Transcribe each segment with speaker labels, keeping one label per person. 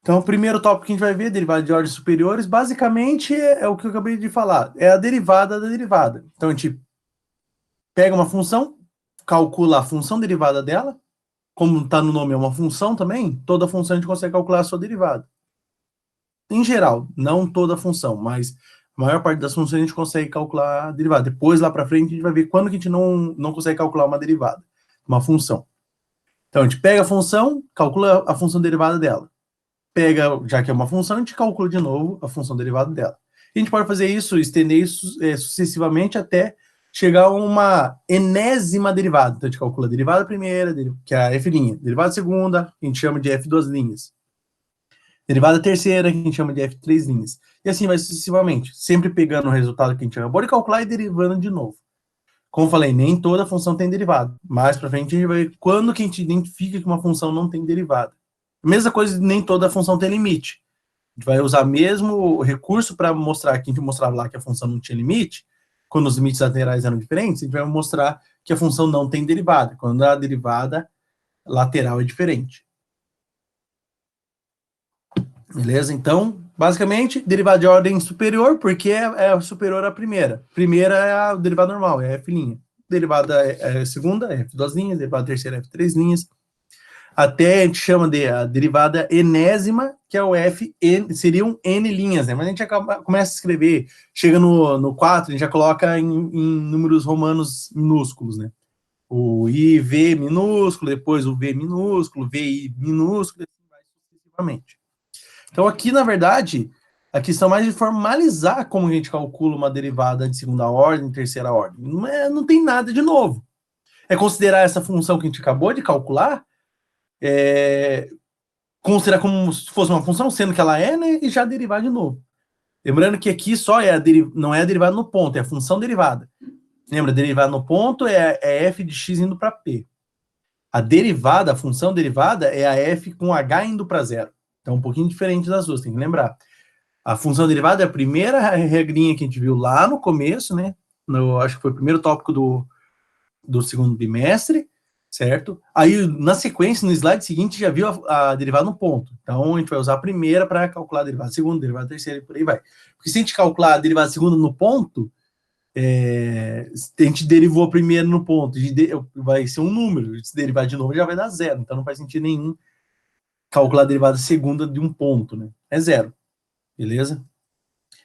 Speaker 1: Então, o primeiro tópico que a gente vai ver, derivada de ordens superiores, basicamente é o que eu acabei de falar, é a derivada da derivada. Então, a gente pega uma função, calcula a função derivada dela, como está no nome, é uma função também, toda função a gente consegue calcular a sua derivada. Em geral, não toda função, mas a maior parte das funções a gente consegue calcular a derivada. Depois, lá para frente, a gente vai ver quando que a gente não consegue calcular uma derivada, uma função. Então, a gente pega a função, calcula a função derivada dela. Pega, já que é uma função, a gente calcula de novo a função derivada dela. E a gente pode fazer isso, estender isso sucessivamente até chegar a uma enésima derivada. Então, a gente calcula a derivada primeira, que é a f', derivada segunda, que a gente chama de f duas linhas. Derivada terceira, que a gente chama de f três linhas. E assim vai sucessivamente, sempre pegando o resultado que a gente acabou de calcular e derivando de novo. Como eu falei, nem toda função tem derivada. Mais para frente a gente vai ver quando que a gente identifica que uma função não tem derivada. Mesma coisa, nem toda função tem limite. A gente vai usar mesmo recurso para mostrar que a gente mostrava lá que a função não tinha limite, quando os limites laterais eram diferentes, a gente vai mostrar que a função não tem derivada, quando a derivada lateral é diferente. Beleza? Então, basicamente, derivada de ordem superior, porque é superior à primeira. Primeira é a derivada normal, é f'. Derivada segunda é f duas linhas, derivada terceira é f três linhas. Até a gente chama de a derivada enésima, que é o f, seriam n linhas, né? Mas a gente começa a escrever, chega no 4, a gente já coloca em números romanos minúsculos, né? O IV minúsculo, depois o V minúsculo, VI minúsculo, e assim vai sucessivamente. Então, aqui, na verdade, a questão mais de formalizar como a gente calcula uma derivada de segunda ordem, terceira ordem. Não tem nada de novo. É considerar essa função que a gente acabou de calcular, considerar como se fosse uma função, sendo que ela é, né, e já derivar de novo. Lembrando que aqui só não é a derivada no ponto, é a função derivada. Lembra, derivada no ponto é f de x indo para p. A derivada, a função derivada, é a f com h indo para zero. Então, um pouquinho diferente das duas, tem que lembrar. A função derivada é a primeira regrinha que a gente viu lá no começo, né? Acho que foi o primeiro tópico do segundo bimestre, certo? Aí, na sequência, no slide seguinte, já viu a derivada no ponto. Então, a gente vai usar a primeira para calcular a derivada segunda, a derivada terceira, e por aí vai. Porque se a gente calcular a derivada segunda no ponto, a gente derivou a primeira no ponto, vai ser um número, se derivar de novo já vai dar zero, então não faz sentido nenhum calcular a derivada segunda de um ponto, né? É zero, beleza?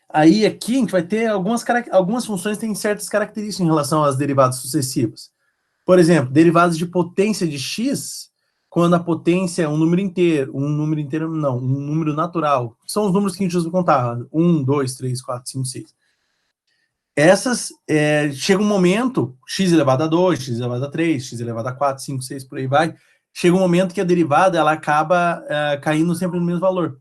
Speaker 1: Aí aqui a gente vai ter algumas funções que têm certas características em relação às derivadas sucessivas. Por exemplo, derivadas de potência de x, quando a potência é um número inteiro não, um número natural. São os números que a gente usa para contar, 1, 2, 3, 4, 5, 6. Essas, chega um momento, x elevado a 2, x elevado a 3, x elevado a 4, 5, 6, por aí vai, chega um momento que a derivada ela acaba caindo sempre no mesmo valor.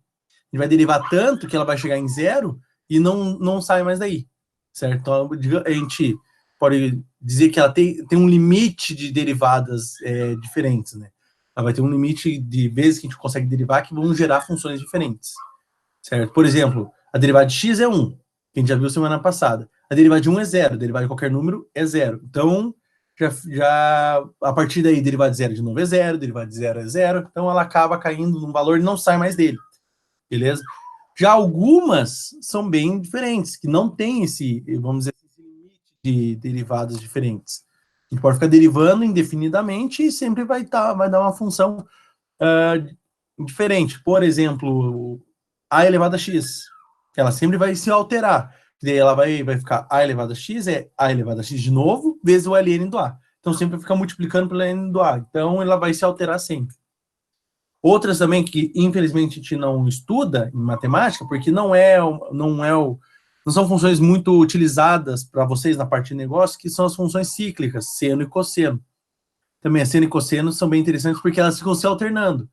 Speaker 1: A gente vai derivar tanto que ela vai chegar em zero e não sai mais daí, certo? Então, a gente pode dizer que ela tem um limite de derivadas diferentes, né? Ela vai ter um limite de vezes que a gente consegue derivar que vão gerar funções diferentes, certo? Por exemplo, a derivada de x é 1, que a gente já viu semana passada. A derivada de 1 é 0, a derivada de qualquer número é 0. Então, já a partir daí, derivada de 0 de novo é 0, derivada de 0 é 0, então ela acaba caindo num valor e não sai mais dele, beleza? Já algumas são bem diferentes, que não tem esse, vamos dizer, esse limite de derivadas diferentes. A gente pode ficar derivando indefinidamente e sempre vai dar uma função diferente. Por exemplo, a elevado a x, ela sempre vai se alterar. Daí ela vai ficar a elevado a x, é a elevado a x de novo, vezes o ln do a. Então sempre fica multiplicando pelo ln do a. Então ela vai se alterar sempre. Outras também que, infelizmente, a gente não estuda em matemática, porque não são funções muito utilizadas para vocês na parte de negócio, que são as funções cíclicas, seno e cosseno. Também a seno e cosseno são bem interessantes porque elas ficam se alternando.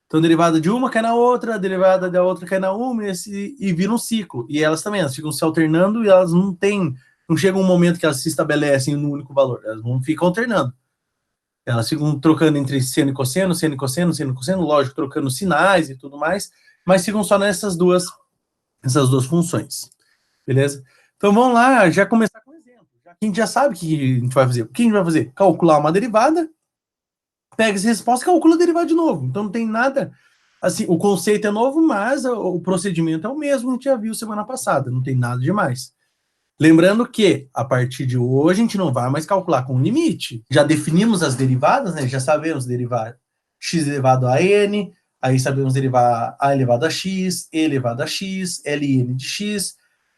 Speaker 1: Então, a derivada de uma cai na outra, a derivada da outra cai na uma, e vira um ciclo. E elas também, elas ficam se alternando e elas não chega um momento que elas se estabelecem no único valor, elas não ficam alternando. Elas ficam trocando entre seno e cosseno, seno e cosseno, seno e cosseno, lógico, trocando sinais e tudo mais, mas ficam só nessas duas funções, beleza? Então vamos lá, já começar com um exemplo. A gente já sabe o que a gente vai fazer. O que a gente vai fazer? Calcular uma derivada, pega essa resposta e calcula a derivada de novo. Então não tem nada Assim, o conceito é novo, mas o procedimento é o mesmo que a gente já viu semana passada, não tem nada demais. Lembrando que, a partir de hoje, a gente não vai mais calcular com limite. Já definimos as derivadas, né? Já sabemos derivar x elevado a n, aí sabemos derivar a elevado a x, e elevado a x, ln de x,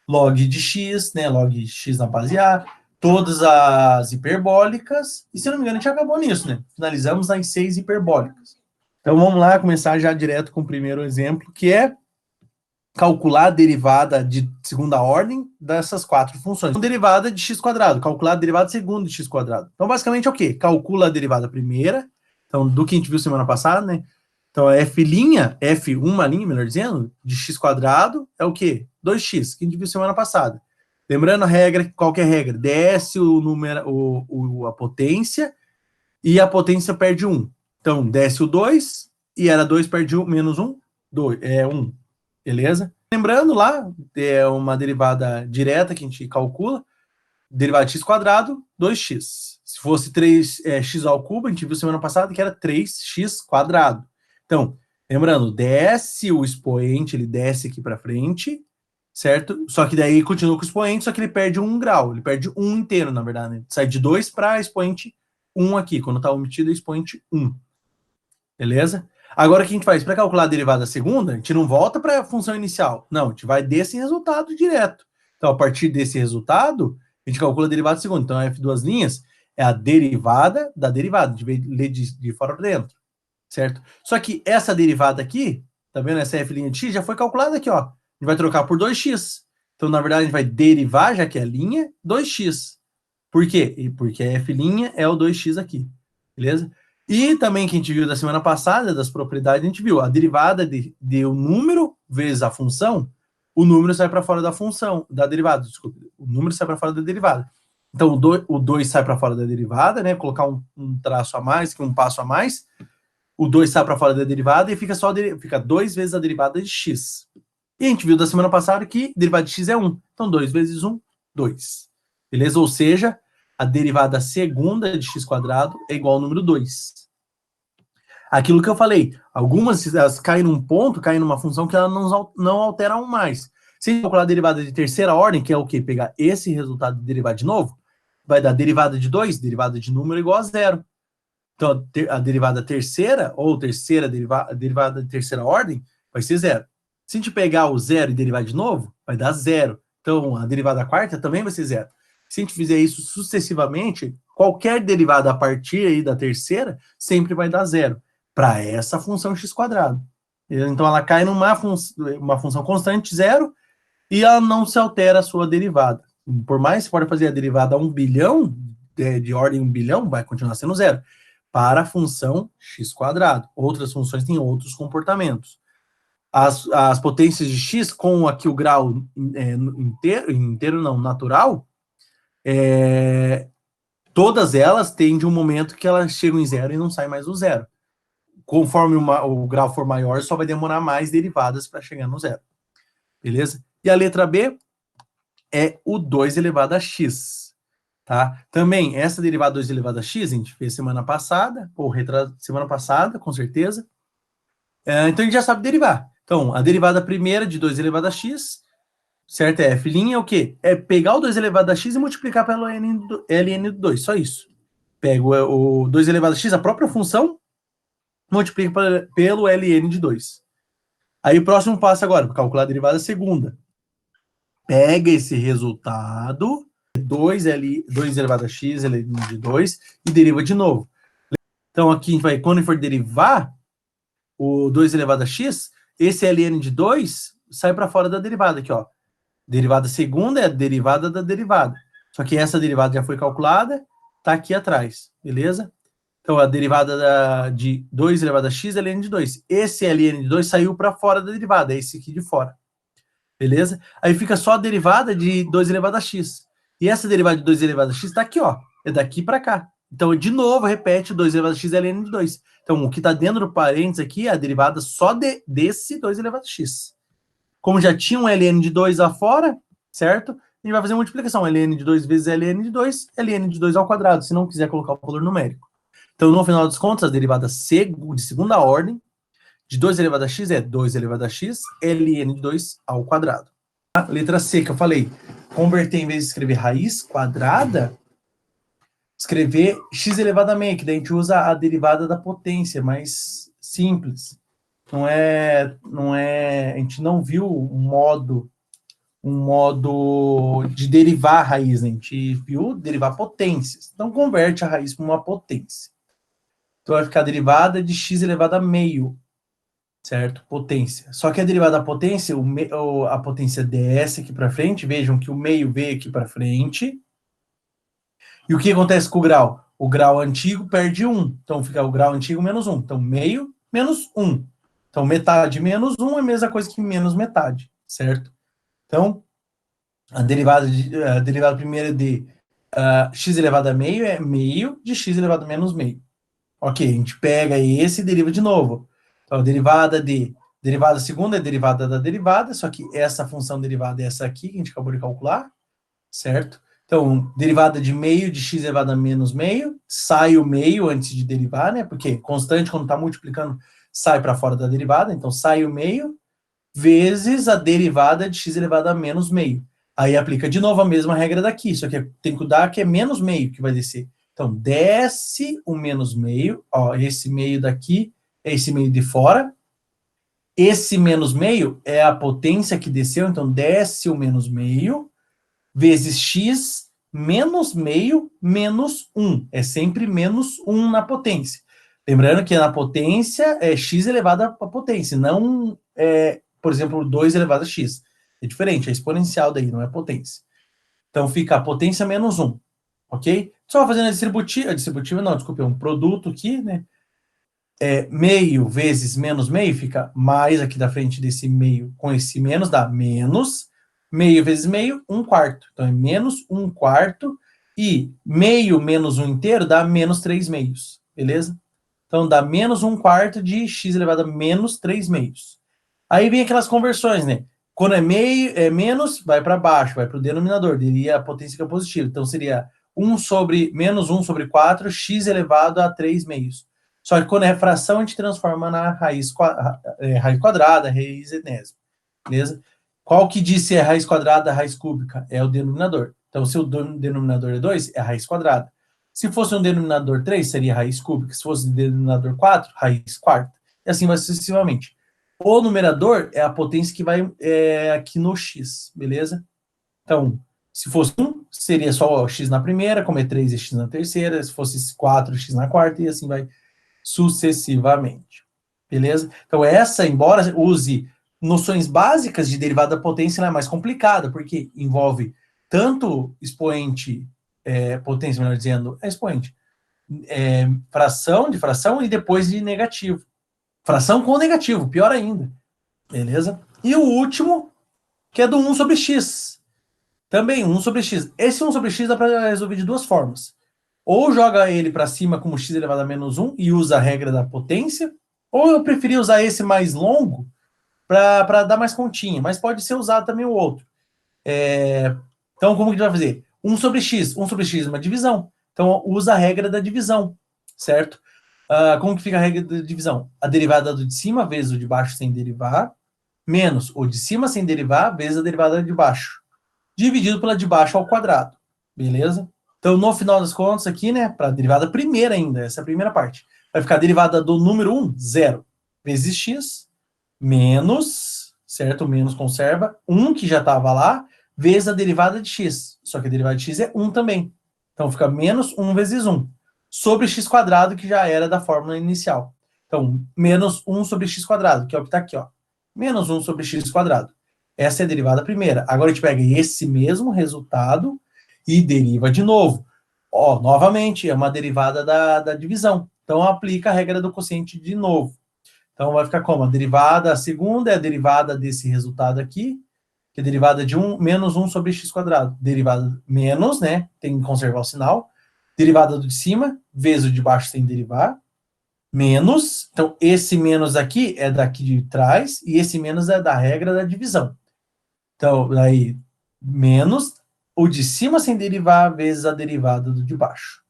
Speaker 1: log de x, né? Log de x na base a, todas as hiperbólicas, e se não me engano, a gente acabou nisso, né? Finalizamos as 6 hiperbólicas. Então vamos lá, começar já direto com o primeiro exemplo, que é calcular a derivada de segunda ordem dessas 4 funções. Então, derivada de x quadrado, calcular a derivada segunda de x quadrado. Então, basicamente é o quê? Calcula a derivada primeira, então, do que a gente viu semana passada, né? Então, f1', melhor dizendo, de x quadrado é o quê? 2x, que a gente viu semana passada. Lembrando a regra, qual que é a regra? Desce o número, a potência, e a potência perde 1. Então, desce o 2, e era 2 perde 1, menos 1, 2, 1. Beleza? Lembrando lá, é uma derivada direta que a gente calcula, derivada de x quadrado, 2x. Se fosse 3x ao cubo, a gente viu semana passada que era 3x quadrado. Então, lembrando, desce o expoente, ele desce aqui para frente, certo? Só que daí continua com o expoente, só que ele perde 1 grau, ele perde 1 inteiro, na verdade. Né? Sai de 2 para expoente 1 aqui, quando está omitido é expoente 1. Beleza? Agora, o que a gente faz? Para calcular a derivada segunda, a gente não volta para a função inicial. Não, a gente vai desse resultado direto. Então, a partir desse resultado, a gente calcula a derivada segunda. Então, a F2' é a derivada da derivada. A gente vai ler de fora para dentro. Certo? Só que essa derivada aqui, tá vendo? Essa F' de x já foi calculada aqui, ó. A gente vai trocar por 2x. Então, na verdade, a gente vai derivar, já que é linha, 2x. Por quê? Porque a F' é o 2x aqui. Beleza? E também que a gente viu da semana passada, das propriedades, a gente viu a derivada de o número vezes a função, o número sai para fora da função, da derivada, desculpa, o número sai para fora da derivada. Então, o 2 sai para fora da derivada, né? Colocar um traço a mais, um passo a mais, o 2 sai para fora da derivada e fica fica 2 vezes a derivada de x. E a gente viu da semana passada que derivada de x é 1. Então, 2 vezes 1, 2. Beleza? Ou seja, a derivada segunda de x quadrado é igual ao número 2. Aquilo que eu falei, algumas elas caem num ponto, caem numa função que elas não alteram mais. Se a gente calcular a derivada de terceira ordem, que é o quê? Pegar esse resultado e derivar de novo, vai dar derivada de 2, derivada de número igual a 0. Então, a derivada terceira, ou derivada de terceira ordem, vai ser 0. Se a gente pegar o 0 e derivar de novo, vai dar 0. Então, a derivada quarta também vai ser 0. Se a gente fizer isso sucessivamente, qualquer derivada a partir aí da terceira sempre vai dar 0 para essa função x quadrado. Então, ela cai numa uma função constante, 0, e ela não se altera a sua derivada. Por mais que você pode fazer a derivada a 1 bilhão, de ordem 1 bilhão, vai continuar sendo 0. Para a função x quadrado. Outras funções têm outros comportamentos. As potências de x, com aqui o grau inteiro não, natural, todas elas têm de um momento que elas chegam em 0 e não saem mais do 0. Conforme o grau for maior, só vai demorar mais derivadas para chegar no 0. Beleza? E a letra B é o 2 elevado a x. Tá? Também, essa derivada 2 elevado a x, a gente fez semana passada, ou semana passada, com certeza. Então, a gente já sabe derivar. Então, a derivada primeira de 2 elevado a x, certo? É f' é o quê? É pegar o 2 elevado a x e multiplicar pelo ln do 2, só isso. Pego o 2 elevado a x, a própria função, multiplica pelo ln de 2. Aí, o próximo passo agora, para calcular a derivada segunda. Pega esse resultado, 2 elevado a x, ln de 2, e deriva de novo. Então, aqui a gente vai, quando for derivar o 2 elevado a x, esse ln de 2 sai para fora da derivada aqui, ó. Derivada segunda é a derivada da derivada. Só que essa derivada já foi calculada, tá aqui atrás, beleza? Então, a derivada de 2 elevado a x é ln de 2. Esse ln de 2 saiu para fora da derivada, é esse aqui de fora. Beleza? Aí fica só a derivada de 2 elevado a x. E essa derivada de 2 elevado a x está aqui, ó. É daqui para cá. Então, de novo, repete 2 elevado a x é ln de 2. Então, o que está dentro do parênteses aqui é a derivada só desse 2 elevado a x. Como já tinha um ln de 2 lá fora, certo? A gente vai fazer uma multiplicação. ln de 2 vezes ln de 2, ln de 2 ao quadrado, se não quiser colocar o valor numérico. Então, no final das contas, a derivada de segunda ordem de 2 elevado a x é 2 elevado a x, ln de 2 ao quadrado. A letra C, que eu falei, converter, em vez de escrever raiz quadrada, escrever x elevado a meio, que daí a gente usa a derivada da potência, mais simples. A gente não viu um modo de derivar a raiz, né? A gente viu derivar potências. Então, converte a raiz para uma potência. Então, vai ficar a derivada de x elevado a meio, certo? Potência. Só que a derivada da potência, a potência desce aqui para frente, vejam que o meio veio aqui para frente. E o que acontece com o grau? O grau antigo perde 1. Então, fica o grau antigo menos 1. Então, meio menos 1. Então, metade menos 1 é a mesma coisa que menos metade, certo? Então, a derivada primeira de x elevado a meio é meio de x elevado a menos meio. Ok, a gente pega esse e deriva de novo. Então, a derivada segunda é a derivada da derivada, só que essa função derivada é essa aqui, que a gente acabou de calcular, certo? Então, derivada de meio de x elevado a menos meio, sai o meio antes de derivar, né? Porque constante, quando está multiplicando, sai para fora da derivada. Então, sai o meio vezes a derivada de x elevado a menos meio. Aí aplica de novo a mesma regra daqui, só que tem que cuidar que é menos meio que vai descer. Então, desce o menos meio, ó, esse meio daqui é esse meio de fora. Esse menos meio é a potência que desceu, então desce o menos meio, vezes x menos meio menos 1. É sempre menos 1 na potência. Lembrando que na potência é x elevado à potência, não por exemplo, 2 elevado a x. É diferente, é exponencial daí, não é potência. Então fica a potência menos 1, ok? Só fazendo a distributiva não, desculpa, é um produto aqui, né? Meio vezes menos meio, fica mais aqui da frente desse meio com esse menos, dá menos. Meio vezes meio, 1/4. Então é menos 1/4. E meio menos 1 inteiro dá menos 3 meios, beleza? Então dá menos 1/4 de x elevado a menos 3 meios. Aí vem aquelas conversões, né? Quando é meio, é menos, vai para baixo, vai para o denominador, daria a potência que é positiva. Então seria menos 1 sobre 4, x elevado a 3 meios. Só que quando é fração, a gente transforma na raiz quadrada, raiz enésima, beleza? Qual que diz se é raiz quadrada, raiz cúbica? É o denominador. Então, se o denominador é 2, é a raiz quadrada. Se fosse um denominador 3, seria raiz cúbica. Se fosse um denominador 4, raiz quarta. E assim vai sucessivamente. O numerador é a potência que vai aqui no x, beleza? Então, se fosse 1, seria só x na primeira, como é 3 é x na terceira, se fosse 4, x na quarta, e assim vai sucessivamente, beleza? Então, embora use noções básicas de derivada da potência, ela é mais complicada, porque envolve tanto expoente, potência, melhor dizendo, expoente, fração de fração e depois de negativo. Fração com negativo, pior ainda. Beleza? E o último, que é do 1 sobre x. Também 1 sobre x. Esse 1 sobre x dá para resolver de duas formas. Ou joga ele para cima como x elevado a menos 1 e usa a regra da potência, ou eu preferi usar esse mais longo para dar mais continha, mas pode ser usado também o outro. Então, como que a gente vai fazer? 1 sobre x. 1 sobre x é uma divisão. Então, usa a regra da divisão, certo? Como que fica a regra da divisão? A derivada do de cima vezes o de baixo sem derivar, menos o de cima sem derivar vezes a derivada de baixo, dividido pela de baixo ao quadrado, beleza? Então, no final das contas aqui, né, para a derivada primeira ainda, essa é a primeira parte, vai ficar a derivada do número 1, 0, vezes x, menos, certo? O menos conserva, 1 que já estava lá, vezes a derivada de x, só que a derivada de x é 1 também. Então, fica menos 1 vezes 1, sobre x quadrado, que já era da fórmula inicial. Então, menos 1 sobre x quadrado, que é o que está aqui, ó. Menos 1 sobre x quadrado. Essa é a derivada primeira. Agora a gente pega esse mesmo resultado e deriva de novo. Ó, novamente, é uma derivada da divisão. Então, aplica a regra do quociente de novo. Então, vai ficar como? A segunda é a derivada desse resultado aqui, que é a derivada de menos 1 sobre x quadrado. Derivada menos, né? Tem que conservar o sinal. Derivada do de cima, vezes o de baixo sem derivar, menos. Então, esse menos aqui é daqui de trás, e esse menos é da regra da divisão. Então, aí, menos o de cima sem derivar, vezes a derivada do de baixo.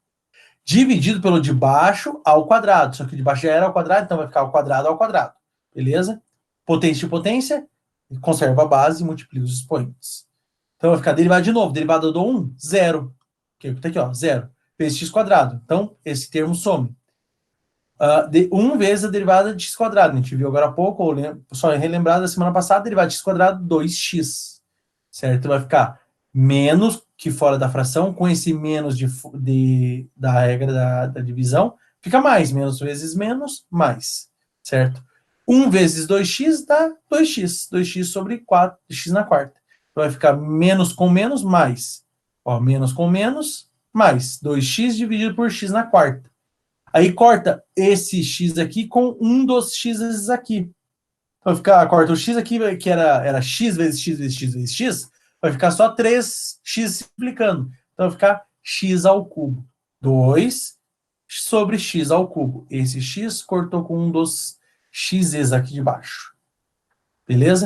Speaker 1: Dividido pelo de baixo ao quadrado. Só que o de baixo já era ao quadrado, então vai ficar ao quadrado ao quadrado. beleza? Potência de potência, conserva a base e multiplica os expoentes. Então vai ficar derivada de novo. Derivada do 1, 0. Que tá aqui, ó, 0. Vezes x quadrado. Então, esse termo some. 1 vezes a derivada de x quadrado. A gente viu agora há pouco, ou só relembrar da semana passada, derivada de x quadrado, 2x. Certo? Vai ficar menos, que fora da fração, com esse menos da regra da divisão, fica mais. Menos vezes menos, mais. Certo? 1 vezes 2x dá 2x. 2x sobre 4, x na quarta. Então vai ficar menos com menos, mais. Ó, menos com menos, mais. 2x dividido por x na quarta. Aí corta esse x aqui com um dos x aqui. Vai ficar, corta o x aqui, que era x vezes x vezes x vezes x, vai ficar só 3x simplificando. Então vai ficar x ao cubo. 2 sobre x ao cubo. Esse x cortou com um dos x's aqui de baixo. Beleza?